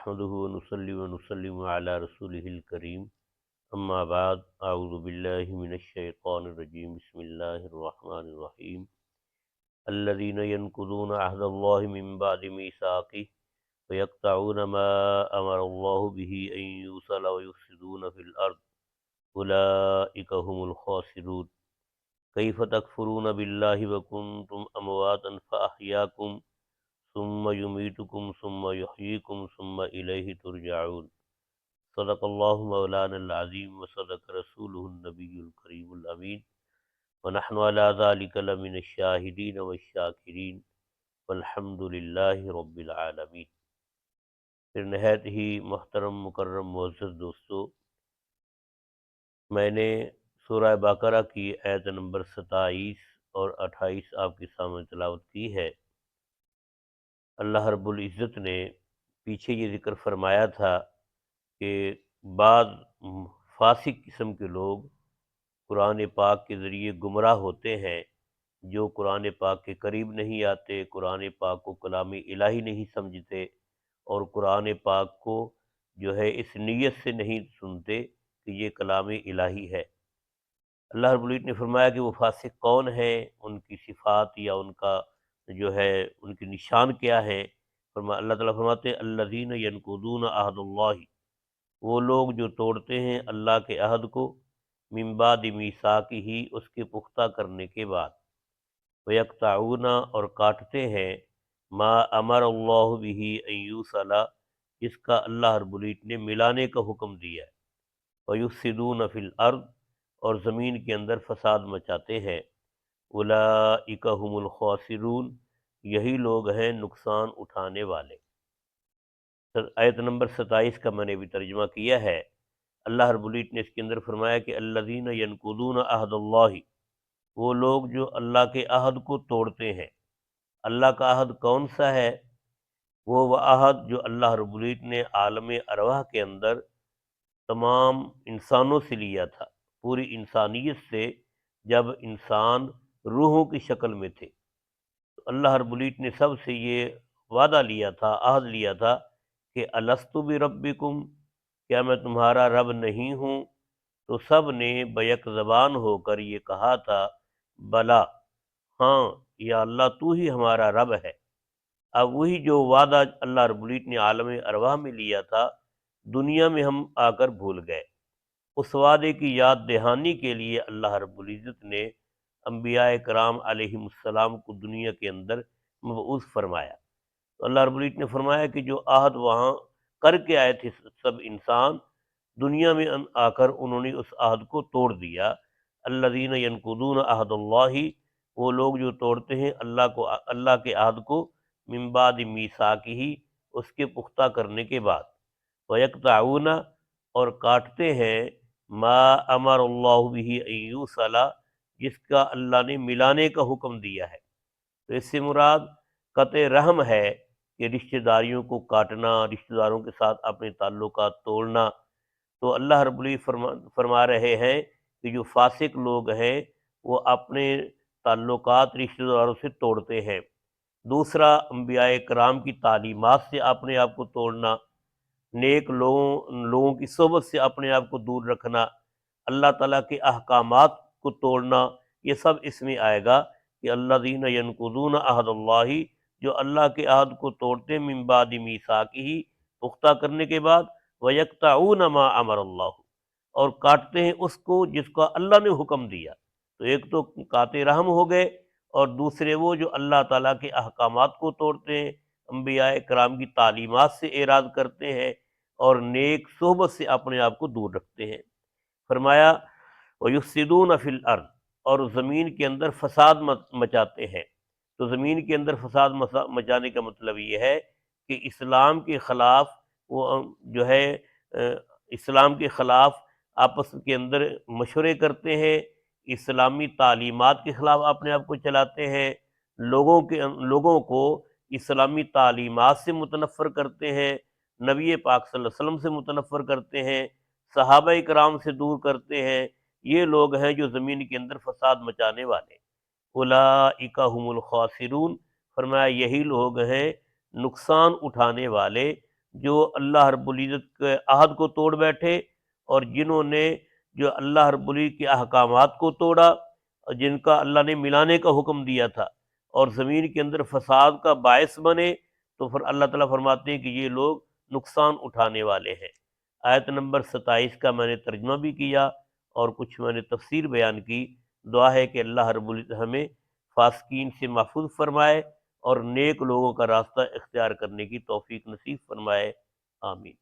نحمده ونصلي ونسلم على رسوله الكريم اما بعد اعوذ باللہ من الشیطان الرجیم بسم اللہ الرحمن الرحیم الذين ينقضون عهد الله من بعد ميثاقه ويقطعون ما امر الله به ان يوصل ويفسدون في الارض اولئك هم الخاسرون كيف تكفرون بالله وكنتم امواتا فاحياكم ثم يميتكم ثم يحييكم ثم إليه ترجعون صدق اللہ مولانا العظیم وصدق رسولہ النبی الکریم الامین ونحن على ذلك لمن الشاہدین والشاکرین والحمد للہ رب العالمین۔ پھر نہایت ہی محترم مکرم معزز دوستو، میں نے سورہ بقرہ کی آیت نمبر 27 اور 28 آپ کے سامنے تلاوت کی ہے۔ اللہ رب العزت نے پیچھے یہ ذکر فرمایا تھا کہ بعض فاسق قسم کے لوگ قرآن پاک کے ذریعے گمراہ ہوتے ہیں، جو قرآن پاک کے قریب نہیں آتے، قرآن پاک کو کلام الہی نہیں سمجھتے، اور قرآن پاک کو جو ہے اس نیت سے نہیں سنتے کہ یہ کلام الہی ہے۔ اللہ رب العزت نے فرمایا کہ وہ فاسق کون ہیں، ان کی صفات یا ان کا جو ہے ان کی نشان کیا ہے۔ اللہ تعالیٰ فرماتے ہیں الذین ینقضون عہد اللہ، وہ لوگ جو توڑتے ہیں اللہ کے عہد کو، من بعد میثاقہ، اس کے پختہ کرنے کے بعد، ویقطعون، اور کاٹتے ہیں، ما امر اللہ بہ ان یوصل، جس کا اللہ رب العزت نے ملانے کا حکم دیا ہے، ویفسدون فی الارض، اور زمین کے اندر فساد مچاتے ہیں، اولئک هم الخاسرون، یہی لوگ ہیں نقصان اٹھانے والے۔ آیت نمبر 27 کا میں نے بھی ترجمہ کیا ہے۔ اللہ رب العزت نے اس کے اندر فرمایا کہ الذین ینقضون عہد اللہ، وہ لوگ جو اللہ کے عہد کو توڑتے ہیں۔ اللہ کا عہد کون سا ہے؟ وہ عہد جو اللہ رب العزت نے عالم ارواح کے اندر تمام انسانوں سے لیا تھا، پوری انسانیت سے، جب انسان روحوں کی شکل میں تھے، تو اللہ رب العزت نے سب سے یہ وعدہ لیا تھا، عہد لیا تھا کہ الست بربکم، کیا میں تمہارا رب نہیں ہوں؟ تو سب نے بیک زبان ہو کر یہ کہا تھا بلا، ہاں یا اللہ تو ہی ہمارا رب ہے۔ اب وہی جو وعدہ اللہ رب العزت نے عالم ارواح میں لیا تھا، دنیا میں ہم آ کر بھول گئے۔ اس وعدے کی یاد دہانی کے لیے اللہ رب العزت نے انبیاء کرام علیہم السلام کو دنیا کے اندر مبعوث فرمایا۔ تو اللہ رب العزت نے فرمایا کہ جو عہد وہاں کر کے آئے تھے سب انسان، دنیا میں آ کر انہوں نے اس عہد کو توڑ دیا۔ الذین ینقضون عہد اللہ، وہ لوگ جو توڑتے ہیں اللہ کے عہد کو، من بعد میثاقہ، اس کے پختہ کرنے کے بعد، ویقطعون، اور کاٹتے ہیں، ما امر اللہ بہ ان یوصل، جس کا اللہ نے ملانے کا حکم دیا ہے۔ تو اس سے مراد قطع رحم ہے کہ رشتہ داریوں کو کاٹنا، رشتہ داروں کے ساتھ اپنے تعلقات توڑنا۔ تو اللہ رب العزت فرما رہے ہیں کہ جو فاسق لوگ ہیں وہ اپنے تعلقات رشتہ داروں سے توڑتے ہیں۔ دوسرا، انبیاء کرام کی تعلیمات سے اپنے آپ کو توڑنا، نیک لوگوں کی صحبت سے اپنے آپ کو دور رکھنا، اللہ تعالیٰ کے احکامات کو توڑنا، یہ سب اس میں آئے گا کہ الذین ینقضون عہد اللہ، جو اللہ کے عہد کو توڑتے ہیں، من بعد میثاقہ، پختہ کرنے کے بعد، ویقطعون ما امر اللہ، اور کاٹتے ہیں اس کو جس کا اللہ نے حکم دیا۔ تو ایک تو قاطع رحم ہو گئے، اور دوسرے وہ جو اللہ تعالیٰ کے احکامات کو توڑتے ہیں، انبیاء کرام کی تعلیمات سے اعراض کرتے ہیں، اور نیک صحبت سے اپنے آپ کو دور رکھتے ہیں۔ فرمایا وَيُفْسِدُونَ فِي الْأَرْضِ، اور زمین کے اندر فساد مچاتے ہیں۔ تو زمین کے اندر فساد مچانے کا مطلب یہ ہے کہ اسلام کے خلاف وہ جو ہے اسلام کے خلاف آپس کے اندر مشورے کرتے ہیں، اسلامی تعلیمات کے خلاف اپنے آپ کو چلاتے ہیں، لوگوں کو اسلامی تعلیمات سے متنفر کرتے ہیں، نبی پاک صلی اللہ علیہ وسلم سے متنفر کرتے ہیں، صحابہ کرام سے دور کرتے ہیں۔ یہ لوگ ہیں جو زمین کے اندر فساد مچانے والے۔ اولئک هم الخاسرون، فرمایا یہی لوگ ہیں نقصان اٹھانے والے۔ جو اللہ رب العزت کے عہد کو توڑ بیٹھے، اور جنہوں نے جو اللہ رب العزت کے احکامات کو توڑا، اور جن کا اللہ نے ملانے کا حکم دیا تھا، اور زمین کے اندر فساد کا باعث بنے، تو پھر اللہ تعالیٰ فرماتے ہیں کہ یہ لوگ نقصان اٹھانے والے ہیں۔ آیت نمبر 27 کا میں نے ترجمہ بھی کیا اور کچھ میں نے تفسیر بیان کی۔ دعا ہے کہ اللہ رب العزت ہمیں فاسقین سے محفوظ فرمائے اور نیک لوگوں کا راستہ اختیار کرنے کی توفیق نصیب فرمائے، آمین۔